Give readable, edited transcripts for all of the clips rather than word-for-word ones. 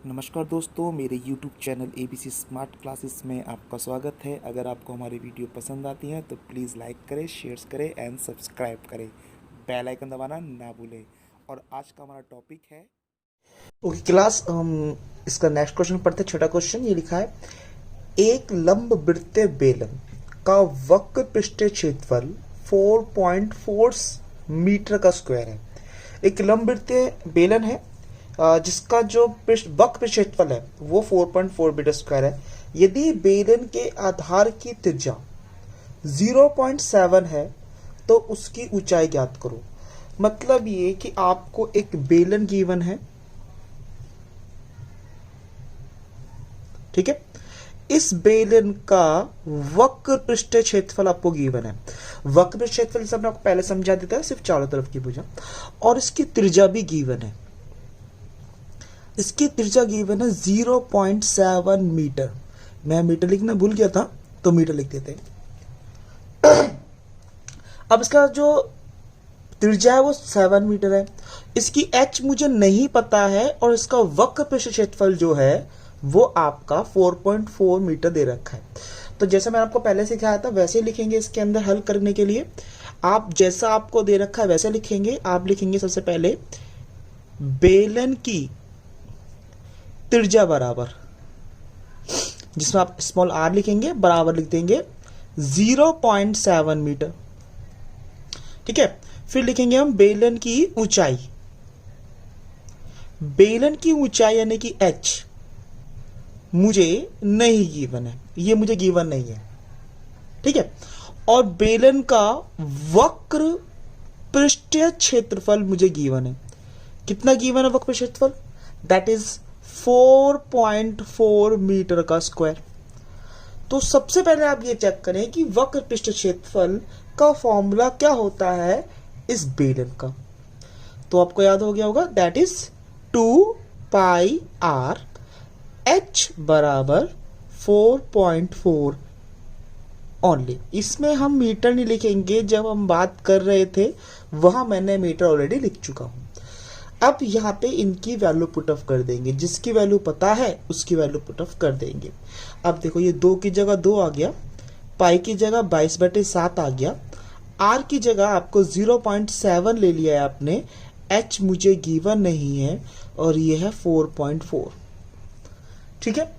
नमस्कार दोस्तों, मेरे YouTube channel ABC smart classes में आपका स्वागत है। अगर आपको हमारी वीडियो पसंद आती हैं तो प्लीज़ लाइक करें, शेयर करें एंड सब्सक्राइब करें। बेल आइकन दबाना ना भूलें। और आज का हमारा टॉपिक है ओके क्लास, हम इसका नेक्स्ट क्वेश्चन पढ़ते हैं। छोटा क्वेश्चन ये लिखा है, एक लंबवृत्तीय बेलन का वक्र पृष्ठीय क्षेत्रफल 4.4 मीटर का स्क्वायर है। एक लंबवृत्तीय बेलन है जिसका जो वक्र क्षेत्रफल है वो 4.4 मीटर स्क्वायर है। यदि बेलन के आधार की त्रिज्या 0.7 है तो उसकी ऊंचाई ज्ञात करो। मतलब ये कि आपको एक बेलन गिवन है, ठीक है। इस बेलन का वक्र पृष्ठीय क्षेत्रफल आपको गिवन है। वक्र पृष्ठ क्षेत्रफल से हमने आपको पहले समझा देता है, सिर्फ चारों तरफ की भुजा, और इसकी त्रिज्या भी गिवन है। इसकी त्रिज्या गिवन है 0.7 मीटर। मैं मीटर लिखना भूल गया था तो मीटर लिख देते हैं। अब इसका जो त्रिज्या है वो 7 मीटर है। इसकी h मुझे नहीं पता है और इसका वक्र पृष्ठ क्षेत्रफल जो है वो आपका 4.4 मीटर दे रखा है। तो जैसे मैंने आपको पहले सिखाया था वैसे ही लिखेंगे। इसके अंदर हल करने के लिए आप जैसा आपको दे रखा है वैसे लिखेंगे। आप लिखेंगे सबसे पहले बेलन की त्रिज्या बराबर, जिसमें आप स्मॉल r लिखेंगे, बराबर लिख देंगे 0.7 मीटर, ठीक है। फिर लिखेंगे हम बेलन की ऊंचाई। बेलन की ऊंचाई यानी कि h मुझे नहीं गिवन है, ये मुझे गिवन नहीं है, ठीक है। और बेलन का वक्र पृष्ठीय क्षेत्रफल मुझे गिवन है। कितना गिवन है वक्र पृष्ठीय क्षेत्रफल? दैट इज 4.4 मीटर का स्क्वायर। तो सबसे पहले आप ये चेक करें कि वक्र पृष्ठीय क्षेत्रफल का फॉर्मूला क्या होता है इस बेलन का। तो आपको याद हो गया होगा, that is 2 pi r, h बराबर 4.4 ओनली। इसमें हम मीटर नहीं लिखेंगे, जब हम बात कर रहे थे वहां मैंने मीटर ऑलरेडी लिख चुका हूं। अब यहाँ पे इनकी वैल्यू पुट ऑफ कर देंगे, जिसकी वैल्यू पता है उसकी वैल्यू पुट ऑफ कर देंगे। अब देखो, ये 2 की जगह 2 आ गया, पाई की जगह 22/7 आ गया, r की जगह आपको 0.7 ले लिया है आपने, h मुझे गिवन नहीं है और ये है 4.4, ठीक है।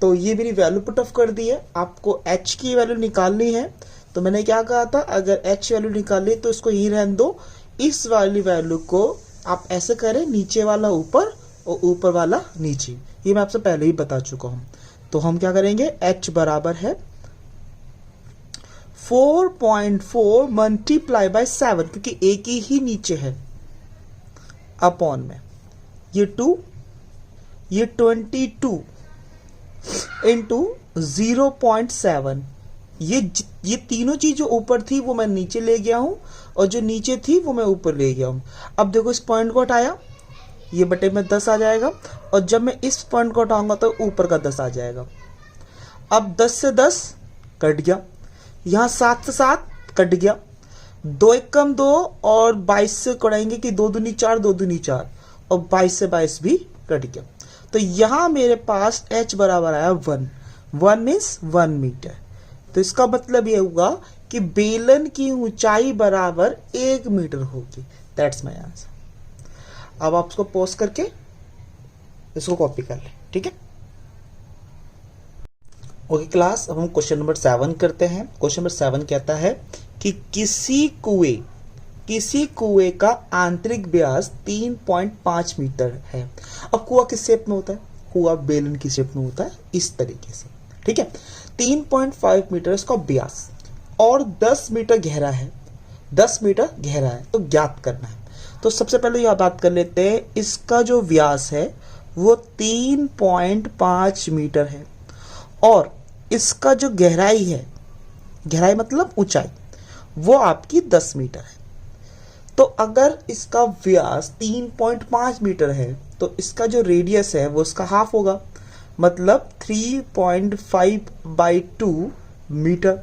तो ये मेरी वैल्यू पुट ऑफ कर दी है। आपको h की वैल्यू निकालनी है, तो मैंने क्या कहा था, अगर h वैल्यू निकाली तो इसको यहीं रहने दो। इस वाली वैल्यू को आप ऐसे करें, नीचे वाला ऊपर और ऊपर वाला नीचे, ये मैं आपसे पहले ही बता चुका हूं। तो हम क्या करेंगे, h बराबर है 4.4 मल्टीप्लाई बाय 7, क्योंकि एक ही नीचे है, अपॉन में ये 2, ये 22 इंटू 0.7। ये तीनों चीज जो ऊपर थी वो मैं नीचे ले गया हूं और जो नीचे थी वो मैं ऊपर ले गया हूं। अब देखो, इस पॉइंट को हटाया, ये बटे में 10 आ जाएगा, और जब मैं इस पॉइंट को हटाऊंगा तो ऊपर का 10 आ जाएगा। अब 10 से 10 कट गया, यहां 7 से 7 कट गया, 2 एकम 2 और 22 से कटाएंगे कि 2 दूनी 4, 2 दूनी 4, और 22 से 22 भी कट गया। तो यहां मेरे पास h बराबर आया 1 मीन्स 1 मीटर। तो इसका मतलब यह हुआ कि बेलन की ऊंचाई बराबर 1 मीटर होगी। That's my answer. अब आप इसको पॉज करके इसको कॉपी कर लें, ठीक है। ओके क्लास, अब हम क्वेश्चन नंबर 7 करते हैं। क्वेश्चन नंबर 7 कहता है कि किसी कुएं का आंतरिक व्यास 3.5 मीटर है। अब कुआं किस शेप में होता है? कुआं बेलन की शेप में होता है, इस तरीके से, ठीक है। 3.5 मीटर इसका व्यास और 10 मीटर गहरा है, 10 मीटर गहरा है, तो ज्ञात करना है। तो सबसे पहले यह बात कर लेते हैं, इसका जो व्यास है वो 3.5 मीटर है और इसका जो गहराई है, गहराई मतलब ऊंचाई, वो आपकी 10 मीटर है। तो अगर इसका व्यास 3.5 मीटर है तो इसका जो रेडियस है वो इसका हाफ होगा, मतलब 3.5/2 मीटर,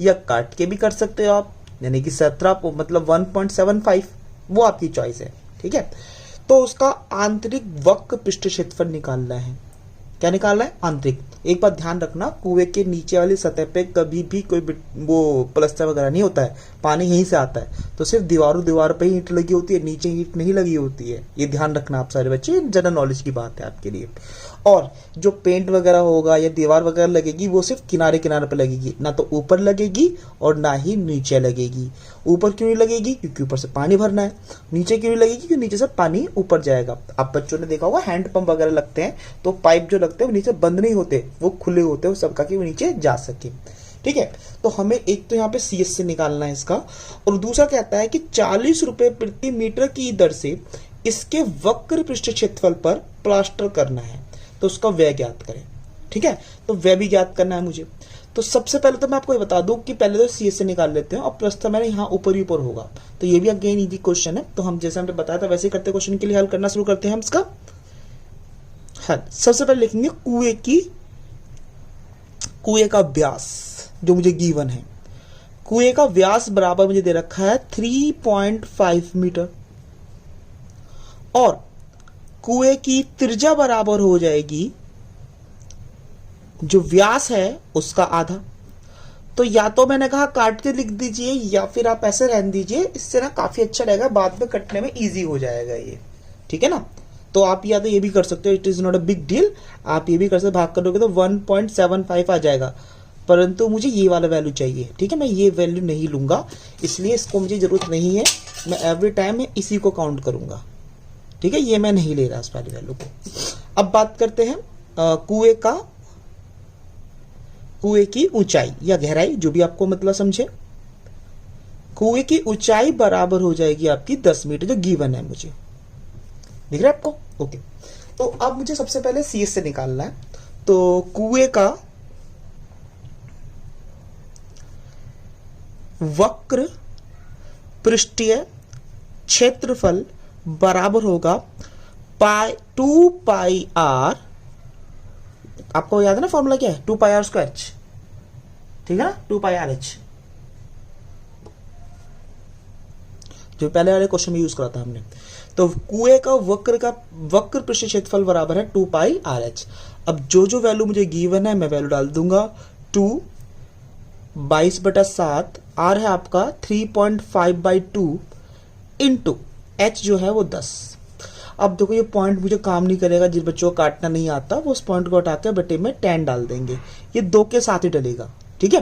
या काट के भी कर सकते हो आप, यानी कि 17 मतलब 1.75, वो आपकी चॉइस है, ठीक है। तो उसका आंतरिक वक्र पृष्ठ क्षेत्रफल निकालना है। क्या निकालना है? आंतरिक। एक बात ध्यान रखना, कुएं के नीचे वाली सतह पे कभी भी कोई वो प्लास्टर वगैरह नहीं होता है, पानी यहीं से आता है, तो सिर्फ दीवार पे ही ईंट लगी होती है, नीचे ईंट नहीं लगी होती है। ये ध्यान रखना आप सारे बच्चे, जनरल नॉलेज की बात है आपके लिए। और जो पेंट वगैरह होगा या दीवार वगैरह लगेगी वो सिर्फ किनारे किनारे पे लगेगी, ना तो ऊपर लगेगी और ना ही नीचे लगेगी। ऊपर क्यों नहीं लगेगी? क्योंकि ऊपर से पानी भरना है। नीचे क्यों नहीं लगेगी? क्योंकि नीचे से पानी ऊपर जाएगा। आप बच्चों ने देखा होगा हैंड पंप वगैरह लगते हैं तो पाइप जो लगते हैं वो नीचे बंद नहीं होते, वो खुले होते हैं सबका, कि वो नीचे जा सके। ठीक है, तो हमें एक तो यहाँ पे CS से निकालना है इसका, और दूसरा कहता है कि 40 रुपए प्रति मीटर की दर से इसके वक्र पृष्ठ क्षेत्रफल पर प्लास्टर करना है, तो उसका व्यय ज्ञात करें। ठीक है, तो व्यय भी ज्ञात करना है मुझे। तो सबसे पहले तो मैं आपको ये बता दूं कि पहले तो CS से निकाल लेते हैं, और प्लस तो मैंने यहाँ ऊपर ही ऊपर होगा, तो ये भी अगेन इजी क्वेश्चन है। तो हम जैसे हमने बताया था वैसे ही करते, क्वेश्चन के लिए हल करना शुरू करते हैं हम इसका हल। सबसे पहले लिखेंगे कुएं का व्यास जो मुझे गिवन है। कुएं का व्यास बराबर मुझे दे रखा है 3.5 मीटर, और कुएं की त्रिज्या बराबर हो जाएगी जो व्यास है उसका आधा। तो या तो मैंने कहा काट के लिख दीजिए या फिर आप ऐसे रहने दीजिए, इससे ना काफी अच्छा रहेगा, बाद में कटने में इजी हो जाएगा ये। ठीक है ना, तो आप या तो ये भी कर सकते हो, it is not a big deal, आप ये भी कर सकते, भाग करोगे तो 1.75 आ जाएगा, परंतु मुझे ये वाला वैल्यू चाहिए। ठीक है, मैं ये वैल्यू नहीं लूंगा, इसलिए इसको मुझे जरूरत नहीं है, मैं एवरी टाइम में इसी को काउंट करूंगा। ठीक है, ये मैं नहीं ले रहा इस वाली वैल्यू को। अब बात करते हैं कुएं की ऊंचाई या गहराई, जो भी आपको मतलब समझे। कुएं की ऊंचाई बराबर हो जाएगी आपकी 10 मीटर, जो गिवन है मुझे, दिख रहा है आपको? ओके, तो अब मुझे सबसे पहले CS से निकालना है। तो कुएं का वक्र पृष्ठीय क्षेत्रफल बराबर होगा 2πr, आपको याद है ना फॉर्मूला क्या है? 2πr², ठीक है ना, 2πrh, जो पहले वाले क्वेश्चन में यूज करा था हमने। तो कुएं का वक्र पृष्ठ क्षेत्रफल बराबर है 2πrh। अब जो जो वैल्यू मुझे गिवन है मैं वैल्यू डाल दूंगा। 2 22/7, r है आपका 3.5/2 इंटू h जो है वो 10। अब देखो ये पॉइंट मुझे काम नहीं करेगा, जिन बच्चों को काटना नहीं आता वो उस पॉइंट को हटाकर बटे में 10 डाल देंगे, ये 2 के साथ ही डलेगा। ठीक है,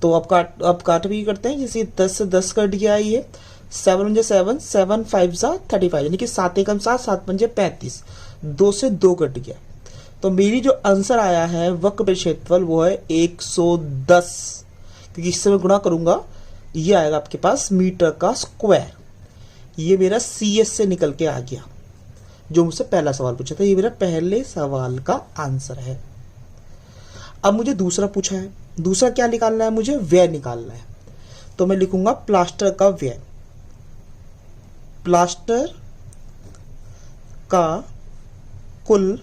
तो अब काट भी करते हैं, जैसे 10 से 10 कट गया, ये 7 7 7 5 35, यानी कि 7 एकम 7 7 पंजे 35, 2 से 2 कट गया। तो मेरी जो आंसर आया है वक्र क्षेत्रफल वो है 110, क्योंकि इससे मैं गुणा करूंगा, ये आएगा आपके पास मीटर का स्क्वायर। ये मेरा CS से निकल के आ गया, जो मुझसे पहला सवाल पूछा था, ये मेरा पहले सवाल का आंसर है। अब मुझे दूसरा पूछा है, दूसरा क्या निकालना है? मुझे व्यय निकालना है। तो मैं लिखूंगा प्लास्टर का व्यय। प्लास्टर का कुल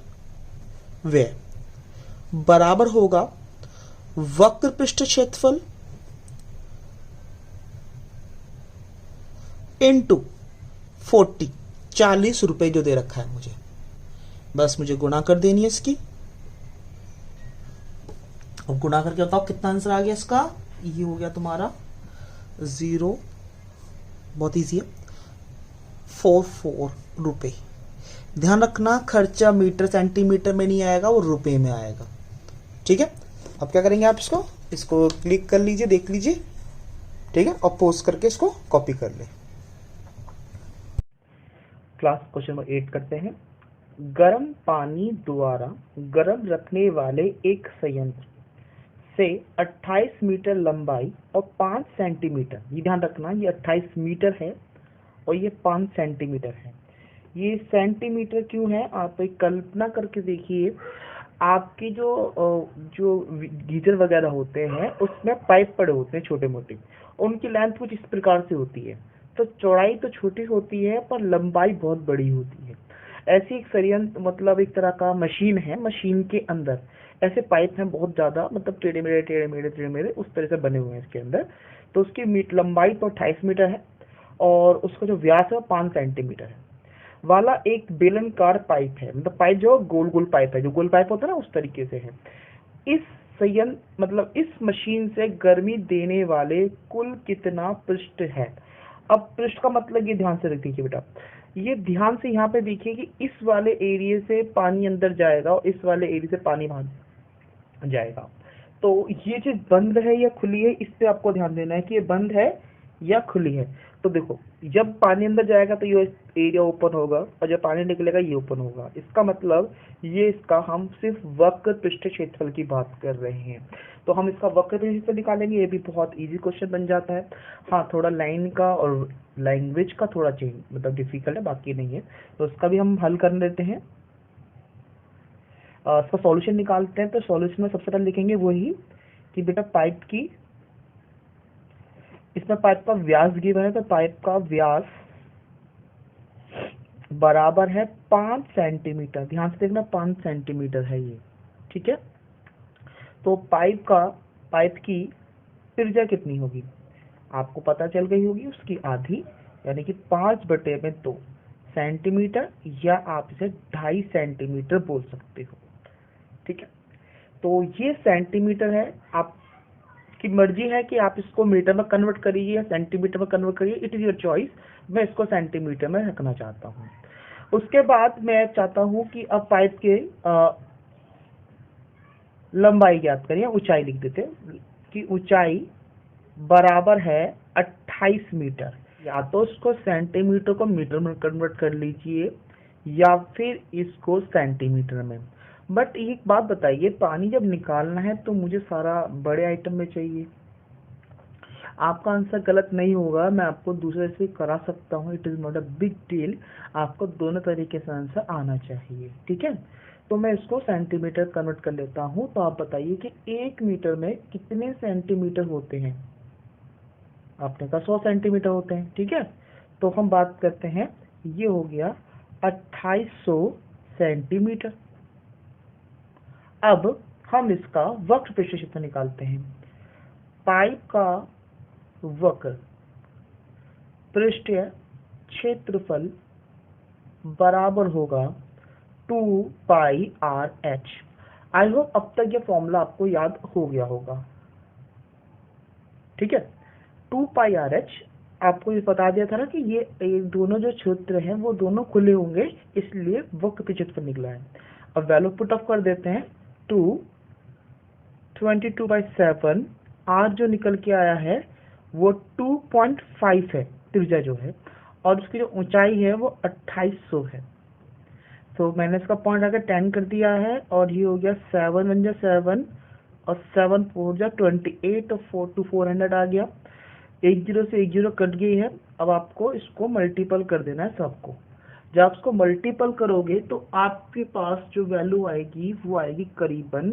व्यय बराबर होगा वक्र पृष्ठ क्षेत्रफल इंटू 40 रुपए जो दे रखा है मुझे, बस मुझे गुणा कर देनी है इसकी। अब गुणा करके बताओ कितना आंसर आ गया इसका। ये हो गया तुम्हारा 0, बहुत इजी है, 44 रुपए। ध्यान रखना खर्चा मीटर सेंटीमीटर में नहीं आएगा, वो रुपए में आएगा। ठीक है, अब क्या करेंगे आप इसको क्लिक कर लीजिए, देख लीजिए। ठीक है, और पोस्ट करके इसको कॉपी कर ले। क्लास क्वेश्चन नंबर 8 करते हैं। गर्म पानी द्वारा गर्म रखने वाले एक संयंत्र से 28 मीटर लंबाई और 5 सेंटीमीटर, ये ध्यान रखना ये 28 मीटर है और ये 5 सेंटीमीटर है। ये सेंटीमीटर क्यों है, आप एक कल्पना करके देखिए, आपके जो गीजर वगैरह होते हैं उसमें पाइप पड़े होते हैं छोटे मोटे, उनकी लेंथ कुछ इस प्रकार से होती है, तो चौड़ाई तो छोटी होती है पर लंबाई बहुत बड़ी होती है। ऐसी एक संयंत्र मतलब एक तरह का मशीन है, मशीन के अंदर ऐसे पाइप हैं बहुत ज्यादा, मतलब टेढ़े मेढ़े उस तरह से बने हुए हैं इसके अंदर। तो उसकी लंबाई तो 28 मीटर है और उसका जो व्यास है 5 सेंटीमीटर है। वाला एक बेलनकार पाइप है, मतलब पाइप जो गोल गोल पाइप है, जो गोल पाइप होता है ना उस तरीके से है। इस संयंत्र मतलब इस मशीन से गर्मी देने वाले कुल कितना पृष्ठ है। अब पृष्ठ का मतलब ये ध्यान से रख दीजिए बेटा, ये ध्यान से यहाँ पे देखिए कि इस वाले एरिया से पानी अंदर जाएगा और इस वाले एरिया से पानी बाहर जाएगा। तो ये चीज बंद है या खुली है, इस पे आपको ध्यान देना है कि ये बंद है या खुली है। तो देखो, जब पानी अंदर जाएगा तो ये एरिया ओपन होगा और जब पानी निकलेगा ये ओपन होगा। इसका मतलब ये इसका हम सिर्फ वक्र पृष्ठ क्षेत्रफल की बात कर रहे हैं। तो हम इसका वक्र पृष्ठ क्षेत्रफल निकालेंगे। ये भी बहुत इजी क्वेश्चन बन जाता है। हाँ, थोड़ा लाइन का और लैंग्वेज का थोड़ा चेंज मतलब डिफिकल्ट है, बाकी नहीं है। तो उसका भी हम हल कर लेते हैं। इसका सॉल्यूशन निकालते हैं। तो सॉल्यूशन में सबसे पहले लिखेंगे वही कि बेटा पाइप की, इसमें पाइप का व्यास गिवन है, तो पाइप का व्यास बराबर है 5 सेंटीमीटर। ध्यान से देखना 5 सेंटीमीटर है ये, ठीक है। तो पाइप की त्रिज्या कितनी होगी आपको पता चल गई होगी, उसकी आधी यानी कि 5/2 सेंटीमीटर, या आप इसे 2.5 सेंटीमीटर बोल सकते हो, ठीक है। तो ये सेंटीमीटर है, आपकी मर्जी है कि आप इसको मीटर में कन्वर्ट करिए या सेंटीमीटर में कन्वर्ट करिए, इट इज योर चॉइस। मैं इसको सेंटीमीटर में रखना चाहता हूँ। उसके बाद मैं चाहता हूँ कि अब पाइप के लंबाई ज्ञात करिए, ऊंचाई लिख देते कि ऊंचाई बराबर है 28 मीटर। या तो इसको सेंटीमीटर को मीटर में कन्वर्ट कर लीजिए या फिर इसको सेंटीमीटर में। बट एक बात बताइए, पानी जब निकालना है तो मुझे सारा बड़े आइटम में चाहिए। आपका आंसर गलत नहीं होगा, मैं आपको दूसरे से करा सकता हूँ, it is not a big deal. आपको दोनों तरीके से आंसर आना चाहिए, ठीक है। तो मैं इसको सेंटीमीटर कन्वर्ट कर लेता हूँ। तो आप बताइए कि 1 मीटर में कितने सेंटीमीटर होते हैं। आपने कहा 100 सेंटीमीटर होते हैं, ठीक है। तो हम बात करते हैं, ये हो गया 2800 सेंटीमीटर। अब हम इसका वक्र पृष्ठ क्षेत्रफल निकालते हैं। पाइप का वक्र पृष्ठ क्षेत्रफल बराबर होगा 2πr/h। आई होप अब तक ये फॉर्मूला आपको याद हो गया होगा, ठीक है। 2πr/h आपको ये बता दिया था ना कि ये दोनों जो क्षेत्र हैं वो दोनों खुले होंगे, इसलिए वक्र पृष्ठ क्षेत्रफल निकला है। अब वैल्यू पुट ऑफ कर देते हैं। 22/7 r जो निकल के आया है वो 2.5 है त्रिज्या जो है, और उसकी जो ऊंचाई है वो 2800 है। तो मैंने इसका पॉइंट आकर 10 कर दिया है, और ये हो गया 7 1 7 और 7 4 28 और 4 to 400 आ गया। 10 से 10 कट गई है। अब आपको इसको मल्टीपल कर देना है सबको। जब आप इसको मल्टीपल करोगे तो आपके पास जो वैल्यू आएगी वो आएगी करीबन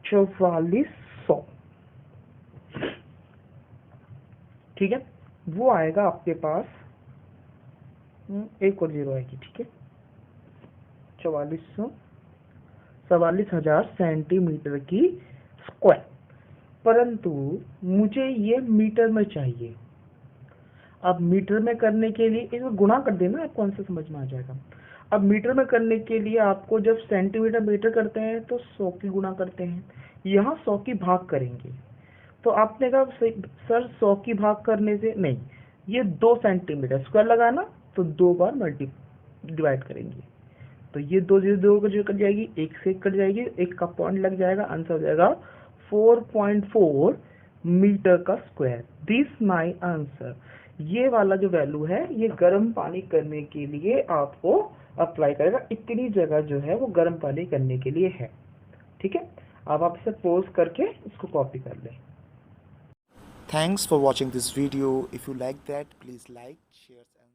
4400, ठीक है। वो आएगा आपके पास, एक और जीरो आएगी, ठीक है। 44,000 सेंटीमीटर की स्क्वायर। परंतु मुझे ये मीटर में चाहिए। अब मीटर में करने के लिए इसको गुणा कर देना, आपको आंसर समझ में आ जाएगा। अब मीटर में करने के लिए आपको जब सेंटीमीटर मीटर करते हैं तो 100 की गुणा करते हैं, यहाँ 100 की भाग करेंगे। तो आपने कहा सर 100 की भाग करने से नहीं, ये 2 सेंटीमीटर स्क्वायर लगाना, तो 2 बार डिवाइड करेंगे। तो ये 2 0 2 का जो कट जाएगी, 1 से 1 कट जाएगी, 1 का पॉइंट लग जाएगा, आंसर हो जाएगा 4.4 मीटर का स्क्वायर। This my answer. ये वाला जो वैल्यू है ये गर्म पानी करने के लिए आपको अप्लाई करेगा। इतनी जगह जो है वो गर्म पानी करने के लिए है, ठीक है। अब आप इसे पॉज करके इसको कॉपी कर लें। Thanks for watching this video. If you like that, please like, share and